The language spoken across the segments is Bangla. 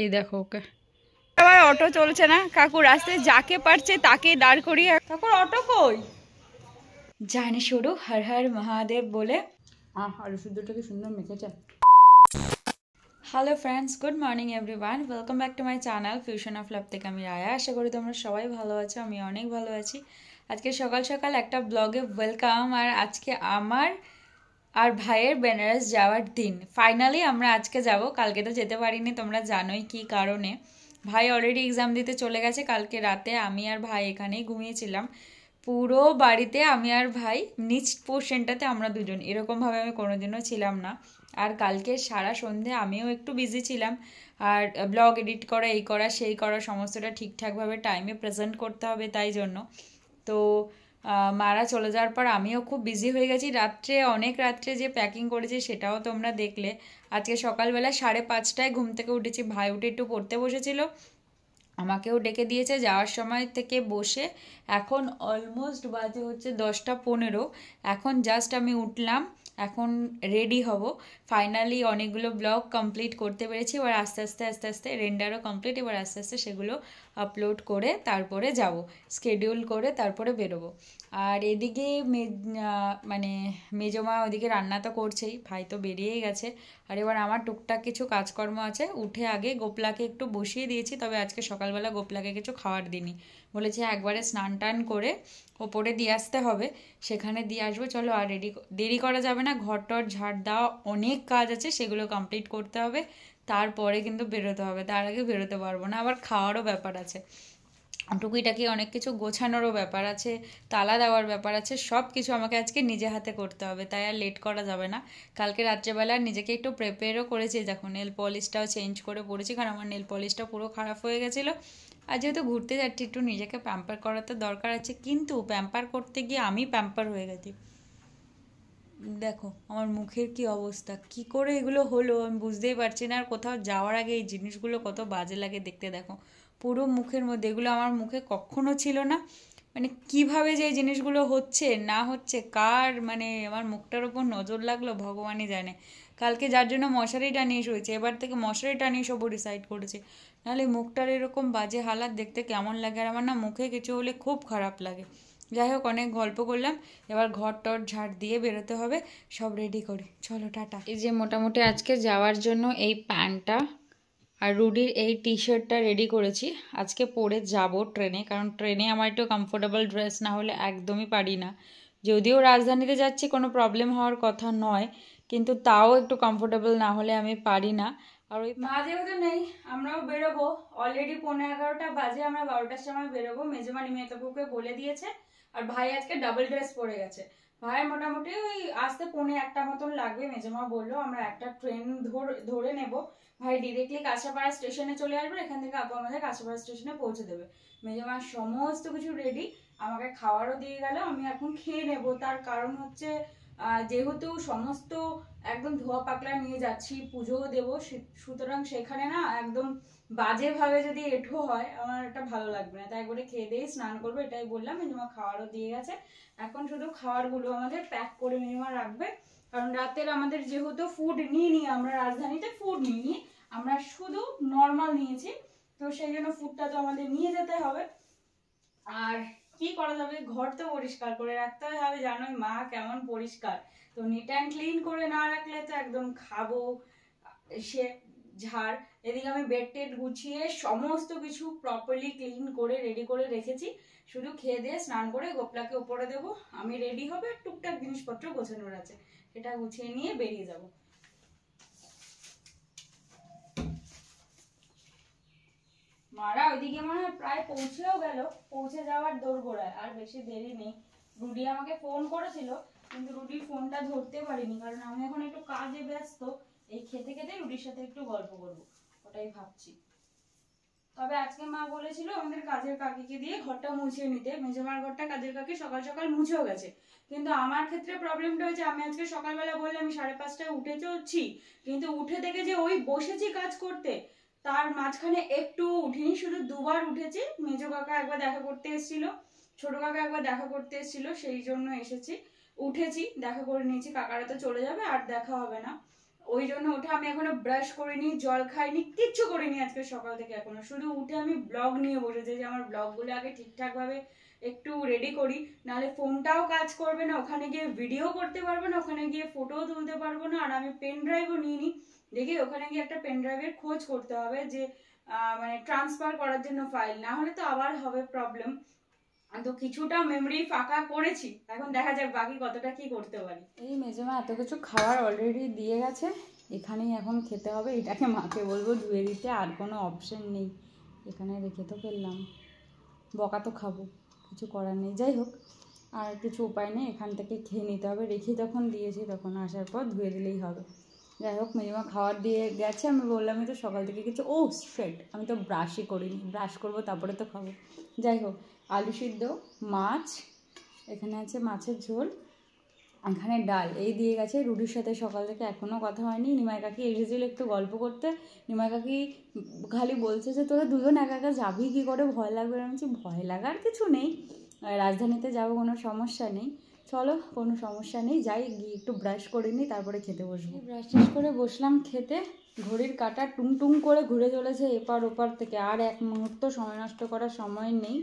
এই দেখো ওকে। আবার অটো চলছে না, কাকু রাস্তায় যাকে পারছে তাকে দাঁড় করিয়ে। কাকুর অটো কই? জানে শুরু হর হর মহাদেব বলে আলু সিদ্ধটাকে সুন্দর মেখেছে। Hello friends, good morning everyone, welcome back to my channel fusion of love থেকে আমি রায়া। আশা করি তোমরা সবাই ভালো আছো, আমি অনেক ভালো আছি। আজকে সকাল সকাল একটা ব্লগে ওয়েলকাম। আর আজকে আমার আর ভাইয়ের বেনারস যাওয়ার দিন। ফাইনালি আমরা আজকে যাব, কালকে তো যেতে পারিনি, তোমরা জানোই কি কারণে। ভাই অলরেডি এক্সাম দিতে চলে গেছে। কালকে রাতে আমি আর ভাই এখানেই ঘুমিয়েছিলাম। পুরো বাড়িতে আমি আর ভাই, নিচ পোর্শনটাতে আমরা দুজন, এরকমভাবে আমি কোনোদিনও ছিলাম না। আর কালকে সারা সন্ধে আমিও একটু বিজি ছিলাম। আর ব্লগ এডিট করা, এই করা সেই করা, সমস্তটা ঠিকঠাকভাবে টাইমে প্রেজেন্ট করতে হবে, তাই জন্য। তো মারা চলে যাওয়ার পর আমিও খুব বিজি হয়ে গেছি। রাত্রে, অনেক রাত্রে যে প্যাকিং করেছি সেটাও তোমরা দেখলে। আজকে সকালবেলা 5:30টায় ঘুম থেকে উঠেছি। ভাই উঠে একটু পড়তে বসেছিল, আমাকেও ডেকে দিয়েছে যাওয়ার সময় থেকে বসে। এখন অলমোস্ট বাজে হচ্ছে 10:15। এখন জাস্ট আমি উঠলাম, এখন রেডি হব। ফাইনালি অনেকগুলো ব্লগ কমপ্লিট করতে পেরেছি। এবার আস্তে আস্তে আস্তে আস্তে রেন্ডারও কমপ্লিট। এবার আস্তে আস্তে সেগুলো আপলোড করে তারপরে যাব, স্কেডিউল করে তারপরে বেরোবো। আর এদিকে মানে মেজমা ওদিকে রান্না তো করছেই, ভাই তো বেরিয়েই গেছে। আর এবার আমার টুকটাক কিছু কাজকর্ম আছে। উঠে আগে গোপলাকে একটু বসিয়ে দিয়েছি, তবে আজকে সকালবেলা গোপলাকে কিছু খাওয়ার দিইনি। বলেছে একবারে স্নান টান করে ওপরে দিয়ে আসতে হবে, সেখানে দিয়ে আসবো। চলো, আর দেরি করা যাবে না। ঘর টর ঝাড় দেওয়া, অনেক কাজ আছে, সেগুলো কমপ্লিট করতে হবে। তারপরে কিন্তু বেরোতে হবে, তার আগে বেরোতে পারবো না। আবার খাওয়ারও ব্যাপার আছে, টুকিটাকি অনেক কিছু গোছানোরও ব্যাপার আছে, তালা দেওয়ার ব্যাপার আছে, সব কিছু আমাকে আজকে নিজে হাতে করতে হবে, তাই আর লেট করা যাবে না। কালকে রাত্রেবেলা নিজেকে একটু প্রিপেয়ারও করেছি, দেখো নেল পলিশটাও চেঞ্জ করে পড়েছি, কারণ আমার নেল পলিশটা পুরো খারাপ হয়ে গেছিলো। আর যেহেতু ঘুরতে যাচ্ছি, একটু নিজেকে প্যাম্পার করার তো দরকার আছে, কিন্তু প্যাম্পার করতে গিয়ে আমি প্যাম্পার হয়ে গেছি। দেখো আমার মুখের কি অবস্থা, কি করে এগুলো হলো আমি বুঝতেই পারছি না। আর কোথাও যাওয়ার আগে এই জিনিসগুলো কত বাজে লাগে দেখতে। দেখো পুরো মুখের মধ্যে, এগুলো আমার মুখে কখনো ছিল না। মানে কিভাবে যে এই জিনিসগুলো হচ্ছে না হচ্ছে, কার মানে আমার মুখটার ওপর নজর লাগলো ভগবানই জানে। কালকে যার জন্য মশারি টানিয়ে শুয়েছে, এবার থেকে মশারি টানিয়ে সব ডিসাইড করেছে। নাহলে মুখটার এরকম বাজে হালাত দেখতে কেমন লাগে। আর আমার না মুখে কিছু হলে খুব খারাপ লাগে। যাই হোক, অনেক গল্প করলাম, এবার ঘর টর ঝাড় দিয়ে বেরোতে হবে। সব রেডি করি, চলো টাটা। এই যে মোটামুটি আজকে যাওয়ার জন্য এই প্যান্টটা আর রুডির এই টি শার্টটা রেডি করেছি। আজকে পরে যাব ট্রেনে, কারণ ট্রেনে আমার একটু কমফোর্টেবল ড্রেস না হলে একদমই পারি না। যদিও রাজধানীতে যাচ্ছি, কোনো প্রবলেম হওয়ার কথা নয়, কিন্তু তাও একটু কমফোর্টেবল না হলে আমি পারি না। আর ওই মা যেহেতু নেই, আমরাও বেরোবো। অলরেডি 11:15 বাজে, আমরা 12টার সময় বেরোবো। মেজমা নিমেতাপুকে বলে দিয়েছে। আর ভাই আজকে ডাবল ড্রেস পরে গেছে। ভাইয়ের মোটামুটি ওই আসতে 1:45 মতন লাগবে। মেজমা বললো আমরা একটা ট্রেন ধরে নেব। ভাই ডিরেক্টলি কাঁচরাপাড়া স্টেশনে চলে আসবে, এখান থেকে আপু আমাদের কাঁচরাপাড়া স্টেশনে পৌঁছে দেবে। মেজমার সমস্ত কিছু রেডি, আমাকে খাওয়ারও দিয়ে গেল। আমি এখন খেয়ে নেব, তার কারণ হচ্ছে যেহেতু সমস্ত একদম ধোয়া পাকলা নিয়ে যাচ্ছি, পুজোও দেবো, সুতরাং সেখানে না একদম বাজেভাবে যদি এঁঠো হয় আমার এটা ভালো লাগবে না। তাই করে খেয়ে দিয়ে স্নান করবো, এটাই বললাম। মেজমা খাওয়ারও দিয়ে গেছে, এখন শুধু খাওয়ারগুলো আমাদের প্যাক করে মেজমা রাখবে। কারণ রাতের আমাদের যেহেতু ফুড নিইনি, আমরা রাজধানীতে ফুড নিইনি, আমরা শুধু নর্মাল নিয়েছি, তো সেই জন্য ফুডটা তো আমাদের নিয়ে যেতে হবে। আর কি করা যাবে, ঘর তো পরিষ্কার করে রাখতে হবে, জানোই মা কেমন পরিষ্কার। তো নিট অ্যান্ড ক্লিন করে না রাখলে তো একদম খাবো সে ঝাড়। এদিকে আমি বেড টেড গুছিয়ে সমস্ত কিছু প্রপারলি ক্লিন করে রেডি করে রেখেছি। শুধু খেয়ে দিয়ে স্নান করে গোপলাকে উপরে দেবো, আমি রেডি হবে। টুকটাক জিনিসপত্র গোছানোর আছে, সেটা গুছিয়ে নিয়ে বেরিয়ে যাব। মারা ওইদিকে মনে হয় প্রায় পৌঁছেও গেল, পৌঁছে যাওয়ার দোরগোড়ায়, আর বেশি দেরি নেই। রুডি আমাকে ফোন করেছিল, কিন্তু রুডির ফোনটা ধরতে পারিনি, কারণ আমি এখন একটু কাজে ব্যস্ত। এই খেতে খেতে রুডির সাথে একটু গল্প করবো, ওটাই ভাবছি। তবে আজকে মা বলেছিল আমাদের কাজের কাকিকে দিয়ে ঘরটা মুছিয়ে নিতে। মেজমার ঘরটা কাজের কাকি সকাল সকাল মুছেও গেছে, কিন্তু আমার ক্ষেত্রে প্রবলেমটা হয়েছে, আমি আজকে সকালবেলা বললাম আমি 5:30টায় উঠে চলছি, কিন্তু উঠে থেকে যে ওই বসেছি কাজ করতে, তার মাঝখানে একটু উঠিনি। শুধু দুবার উঠেছি। মেজো কাকা একবার দেখা করতে এসেছিল, ছোট কাকা একবার দেখা করতে এসেছিল, সেই জন্য এসেছি। উঠেছি, দেখা করে নিয়েছি, কাকারা তো চলে যাবে, আর দেখা হবে না। ওই জন্য উঠে আমি এখনো ব্রাশ করিনি, জল খাইনি, কিচ্ছু করিনি আজকে সকাল থেকে এখনো। শুধু উঠে আমি ব্লগ নিয়ে বসেছি যে আমার ব্লগগুলো আগে ঠিকঠাক ভাবে একটু রেডি করি, নাহলে ফোনটাও কাজ করবে না, ওখানে গিয়ে ভিডিও করতে পারবো না, ওখানে গিয়ে ফটোও তুলতে পারবো না। আর আমি পেন ড্রাইভও নিইনি, দেখি ওখানে গিয়ে একটা পেন ড্রাইভের খোঁজ করতে হবে যে মানে ট্রান্সফার করার জন্য ফাইল, না হলে তো আবার হবে প্রবলেম। তো কিছুটা মেমরি ফাঁকা করেছি, এখন দেখা যাক বাকি কতটা কি করতে পারি। এই মেজমা এত কিছু খাবার অলরেডি দিয়ে গেছে, এখানেই এখন খেতে হবে। এটাকে মাকে বলবো ধুয়ে দিতে, আর কোনো অপশন নেই, এখানে রেখে তো ফেললাম, বকা তো খাবো, কিছু করার নেই। যাই হোক, আর কিছু উপায় নেই, এখান থেকে খেয়ে নিতে হবে। রেখে যখন দিয়েছি তখন আসার পর ধুয়ে দিলেই হবে। যাই হোক, মেজমা খাবার দিয়ে গেছে, আমি বললামই তো সকাল থেকে কিছু, ও স্ট্রেট আমি তো ব্রাশই করিনি, ব্রাশ করবো তারপরে তো খাবো। যাই হোক, আলু সিদ্ধ, মাছ, এখানে আছে মাছের ঝোল, এখানে ডাল, এই দিয়ে গেছে। রুটির সাথে সকাল থেকে এখনও কথা হয়নি। নিমাই কাকি এসেছিল একটু গল্প করতে, নিমাই কাকি খালি বলছে যে তোরা দুজন একা একা যাবি কী করে, ভয় লাগবে। আমি বলছি ভয় লাগার কিছু নেই, রাজধানীতে যাবো, কোনো সমস্যা নেই, চলো কোনো সমস্যা নেই, যাই গিয়ে একটু ব্রাশ করে নিই তারপরে খেতে বসবো। ব্রাশ টাশ করে বসলাম খেতে, ঘড়ির কাঁটা টুং টুং করে ঘুরে চলেছে এপার ওপার থেকে, আর এক মুহূর্ত সময় নষ্ট করার সময় নেই।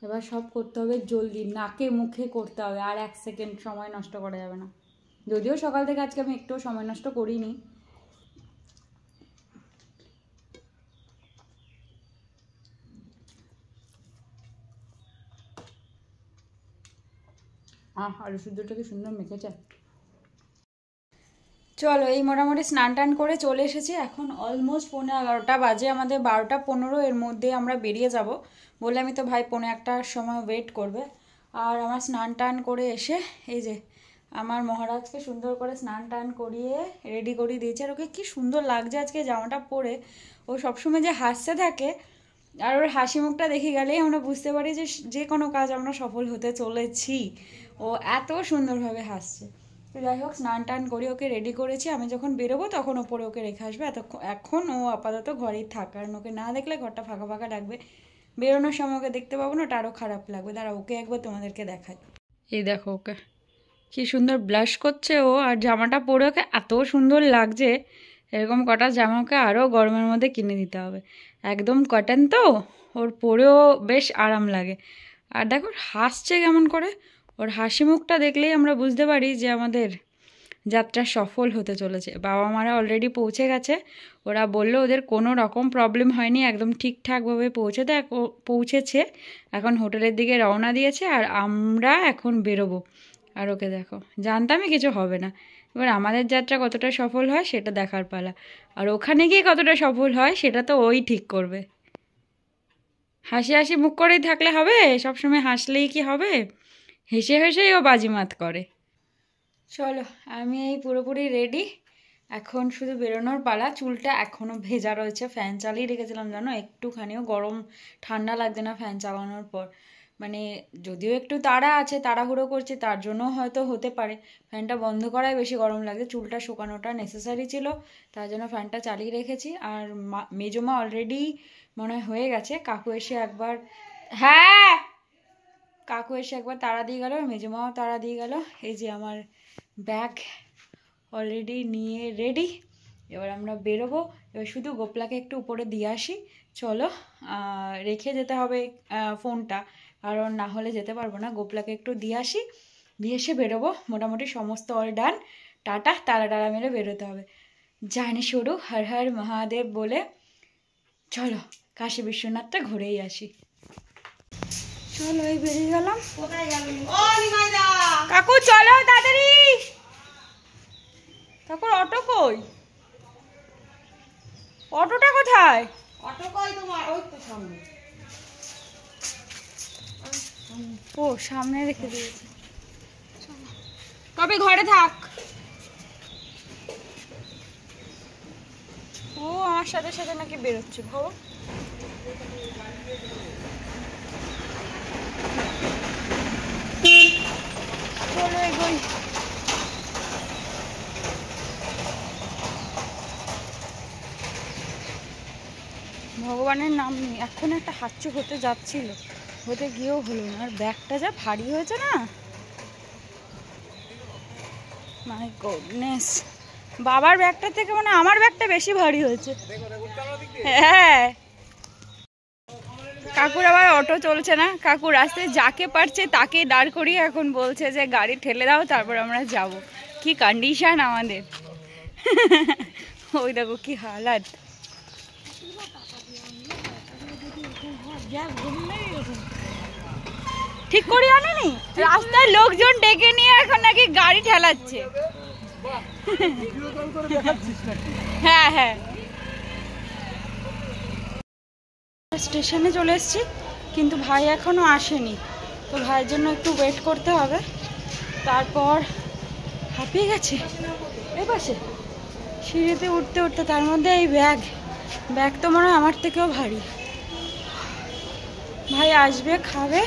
এবার সব করতে হবে জলদি, নাকে মুখে করতে হবে, আর 1 সেকেন্ড সময় নষ্ট করা যাবে না। যদিও সকাল থেকে আজকে আমি একটুও সময় নষ্ট করিনি। আলু সিদ্ধটা কি সুন্দর মেখেছে। চলো, এই মোটামুটি স্নান টান করে চলে এসেছি, এখন অলমোস্ট 11:15 বাজে, আমাদের 12:15 এর মধ্যে আমরা বেরিয়ে যাব। বলে আমি তো ভাই 1:15টার সময় ওয়েট করবে। আর আমার স্নান টান করে এসে এই যে আমার মহারাজকে সুন্দর করে স্নান টান করিয়ে রেডি করিয়ে দিয়েছে। আর ওকে কী সুন্দর লাগছে আজকে জামাটা পরে, ও সবসময় যে হাসতে থাকে, আর ওর হাসি মুখটা দেখে গেলেই আমরা বুঝতে পারি যে যে কোনো কাজ আমরা সফল হতে চলেছি। ও এত সুন্দরভাবে হাসছে। তো যাই হোক, স্নান টান করে ওকে রেডি করেছি, আমি যখন বেরোবো তখন ওপরে ওকে রেখে আসবে। এখন ও আপাতত ঘরেই থাক, কারণ ওকে না দেখলে ঘরটা ফাঁকা ফাঁকা লাগবে, বেরোনোর সময় ওকে দেখতে পাবো না, ওটা আরও খারাপ লাগবে। দাঁড়া ওকে একবার তোমাদেরকে দেখাই। এই দেখো ওকে কি সুন্দর ব্লাশ করছে ও, আর জামাটা পরে ওকে এত সুন্দর লাগছে। এরকম কটা জামা ওকে আরও গরমের মধ্যে কিনে দিতে হবে, একদম কটন তো, ওর পরেও বেশ আরাম লাগে। আর দেখো হাসছে কেমন করে, ওর হাসি মুখটা দেখলেই আমরা বুঝতে পারি যে আমাদের যাত্রা সফল হতে চলেছে। বাবা মারা অলরেডি পৌঁছে গেছে, ওরা বললো ওদের কোনো রকম প্রবলেম হয়নি, একদম ঠিকঠাকভাবে পৌঁছেছে। এখন হোটেলের দিকে রওনা দিয়েছে, আর আমরা এখন বেরোবো। আর ওকে দেখো, জানতামই কিছু হবে না। এবার আমাদের যাত্রা কতটা সফল হয় সেটা দেখার পালা, আর ওখানে গিয়ে কতটা সফল হয় সেটা তো ওই ঠিক করবে। হাসি হাসি মুখ করেই থাকলে হবে, সবসময় হাসলেই কি হবে? হেসে হেসেই ও বাজিমাত করে। চলো, আমি এই পুরোপুরি রেডি, এখন শুধু বেরোনোর পালা। চুলটা এখনও ভেজা রয়েছে, ফ্যান চালিয়ে রেখেছিলাম জানো, একটুখানিও গরম ঠান্ডা লাগছে না ফ্যান চালানোর পর। মানে যদিও একটু তাড়া আছে, তাড়াহুড়ো করছে, তার জন্য হয়তো হতে পারে ফ্যানটা বন্ধ করায় বেশি গরম লাগছে। চুলটা শুকানোটা নেসেসারি ছিল, তার জন্য ফ্যানটা চালিয়ে রেখেছি। আর মেজমা অলরেডি মনে হয়ে গেছে, কাকু এসে একবার কাকু এসে একবার তাড়া দিয়ে গেল, মেজমাও তাড়া দিয়ে গেল। এই যে আমার ব্যাগ অলরেডি নিয়ে রেডি, এবার আমরা বেরোবো। এবার শুধু গোপলাকে একটু উপরে দিয়ে আসি, চলো। রেখে যেতে হবে ফোনটা, কারণ না হলে যেতে পারবো না। গোপলাকে একটু দিয়ে আসি, দিয়ে এসে বেরোবো। মোটামুটি সমস্ত অল ডান, টাটা, তারা টারা মেরে বেরোতে হবে। জানি শুরু হর হর মহাদেব বলে চলো কাশী বিশ্বনাথটা ঘুরেই আসি। চলো, এই বেরিয়ে গেলাম। কাকু চলো তাড়াতাড়ি। কাকুর অটো কই? অটোটা কোথায়? অটো কই তোমার? ওই তো সামনে। ও সামনে রেখে দিয়েছে। তবে ঘরে থাক। ও আমার সাথে সাথে নাকি বেরোচ্ছে, ভাবো। চলো এগোই। ভগবানের নাম নেই, এখন একটা হাঁচু হতে যাচ্ছিল, হতে গিয়েও হলো না। আর ব্যাগটা যা ভারী হয়েছে না, মাই গডনেস, বাবার ব্যাগটা থেকে মানে আমার ব্যাগটা বেশি ভারী হয়েছে। হ্যাঁ, কাকুর আবার অটো চলছে না, কাকু রাস্তায় যাকে পারছে তাকে দাঁড় করিয়ে এখন বলছে যে গাড়ি ঠেলে দাও তারপর আমরা যাব। কি কন্ডিশন আমাদের! ওই দেখো কি হালাত। ঠিক করে আনেনি, রাস্তায় লোকজন ডেকে নিয়ে এখন নাকি গাড়ি ঠেলাচ্ছে। হ্যাঁ হ্যাঁ, স্টেশনে চলে এসেছি কিন্তু ভাই এখনো আসেনি, তো ভাইয়ের জন্য একটু ওয়েট করতে হবে। তারপর হাঁপিয়ে গেছে এই পাশে সিঁড়িতে উঠতে উঠতে, তার মধ্যে এই ব্যাগ তো মনে হয় আমার থেকেও ভারী। ভাই আসবে, খাবে,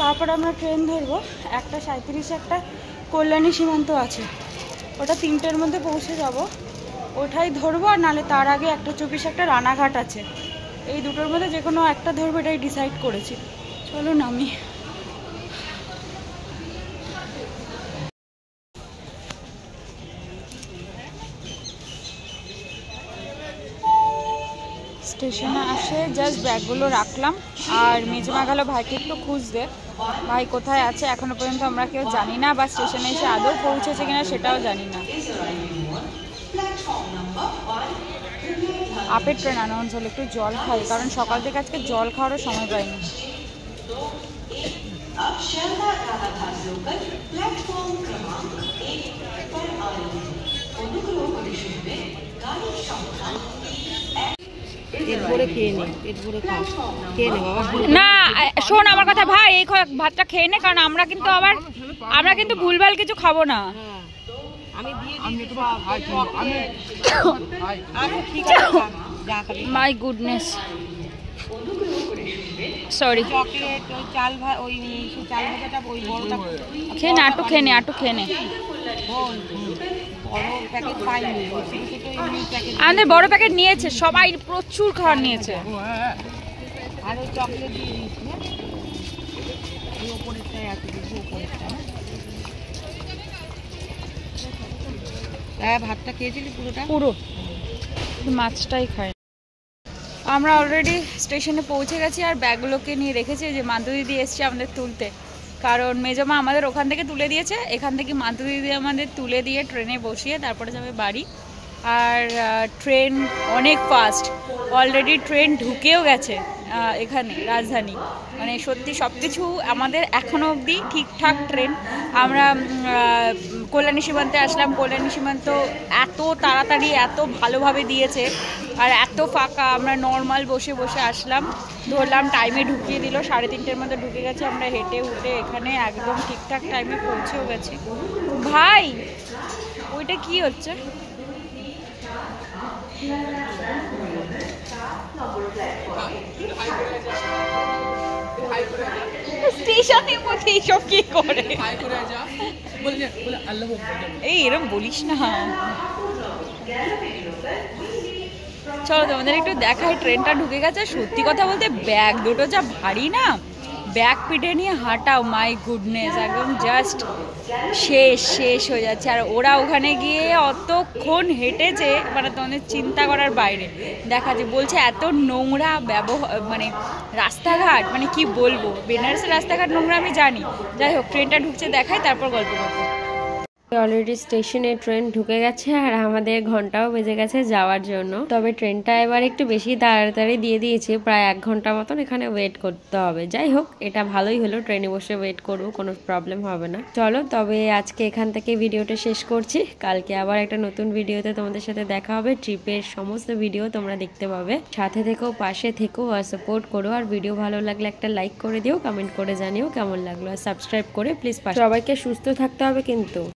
তারপর আমরা ট্রেন ধরবো। 1:37 একটা কল্যাণী সীমান্ত আছে, ওটা 3টের মধ্যে পৌঁছে যাব, ওটাই ধরবো। আর নাহলে তার আগে 1:24 একটা রানাঘাট আছে, এই দুটোর মধ্যে যে কোনো একটা ধরবো, এটাই ডিসাইড করেছি। চলো নামি। স্টেশনে আসে জাস্ট ব্যাগগুলো রাখলাম, আর মেজমা গেল ভাইকে একটু খুঁজতে। ভাই কোথায় আছে এখনো পর্যন্ত আমরা কেউ জানি না, বা স্টেশনে এসে আদৌ পৌঁছেছে কিনা সেটাও জানি না। আপের ট্রেন অ্যানাউন্স হলো, একটু জল খাই, কারণ সকাল থেকে আজকে জল খাওয়ারও সময় পাইনি। না শোন আমার কথা ভাই, এই ভাতটা খেয়ে নে, কারণ আমরা কিন্তু ভুলভাল কিছু খাবো না। My goodness, sorry. খেয়ে নে, আটু খেয়ে নে। আমাদের বড় প্যাকেট নিয়েছে সবাই, প্রচুর খাবার নিয়েছে। ভাতটা খেয়েছিলি পুরো, মাছটাই খায়। আমরা অলরেডি স্টেশনে পৌঁছে গেছি, আর ব্যাগগুলোকে নিয়ে রেখেছি। যে মাধু দিদি এসছে আমাদের তুলতে, কারণ মেজমা আমাদের ওখান থেকে তুলে দিয়েছে, এখান থেকে মাধু দিদি আমাদের তুলে দিয়ে ট্রেনে বসিয়ে তারপরে যাবে বাড়ি। আর ট্রেন অনেক ফাস্ট, অলরেডি ট্রেন ঢুকেও গেছে এখানে রাজধানী। মানে সত্যি সব কিছু আমাদের এখনও অবধি ঠিকঠাক ট্রেন। আমরা কল্যাণী সীমান্তে আসলাম, কল্যাণী সীমান্ত এত তাড়াতাড়ি এত ভালোভাবে দিয়েছে, আর এত ফাঁকা। আমরা নর্মাল বসে বসে আসলাম, ধরলাম, টাইমে ঢুকিয়ে দিল, 3:30-র মধ্যে ঢুকে গেছে। আমরা হেঁটে উঠে এখানে একদম ঠিকঠাক টাইমে পৌঁছেও গেছি। ভাই ওইটা কি হচ্ছে? স্টেশনে মধ্যে এইসব কি করে? এই এরম বলিস না। চলো তোমাদের একটু দেখাই, ট্রেনটা ঢুকে গেছে। সত্যি কথা বলতে ব্যাগ দুটো যা ভারী না, ব্যাগ পিঠে নিয়ে হাঁটাও, মাই গুডনেস, একদম জাস্ট শেষ হয়ে যাচ্ছে। আর ওরা ওখানে গিয়ে অতক্ষণ হেঁটেছে, মানে তোমাদের চিন্তা করার বাইরে। দেখাচ্ছে, বলছে এত নোংরা মানে রাস্তাঘাট, মানে কি বলবো, বেনারসের রাস্তাঘাট নোংরা আমি জানি। যাই হোক, ট্রেনটা ঢুকছে দেখাই, তারপর গল্প করবো। অলরেডি স্টেশনে ট্রেন ঢুকে গেছে, আর আমাদের ঘন্টাও বেজে গেছে যাওয়ার জন্য। তবে ট্রেনটা এবার একটু বেশি তাড়াতাড়ি দিয়ে দিয়েছে, প্রায় 1 ঘন্টা মতন এখানে ওয়েট করতে হবে। যাই হোক, এটা ভালোই হলো, ট্রেনে বসে ওয়েট করবো, কোনো প্রবলেম হবে না। চলো তবে আজকে এখান থেকে ভিডিওটা শেষ করছি, কালকে আবার একটা নতুন ভিডিওতে তোমাদের সাথে দেখা হবে। ট্রিপের সমস্ত ভিডিও তোমরা দেখতে পাবে, সাথে থেকো, পাশে থেকো, আর সাপোর্ট করো। আর ভিডিও ভালো লাগলে একটা লাইক করে দিও, কমেন্ট করে জানিও কেমন লাগলো, আর সাবস্ক্রাইব করে প্লিজ। সবাইকে সুস্থ থাকতে হবে কিন্তু।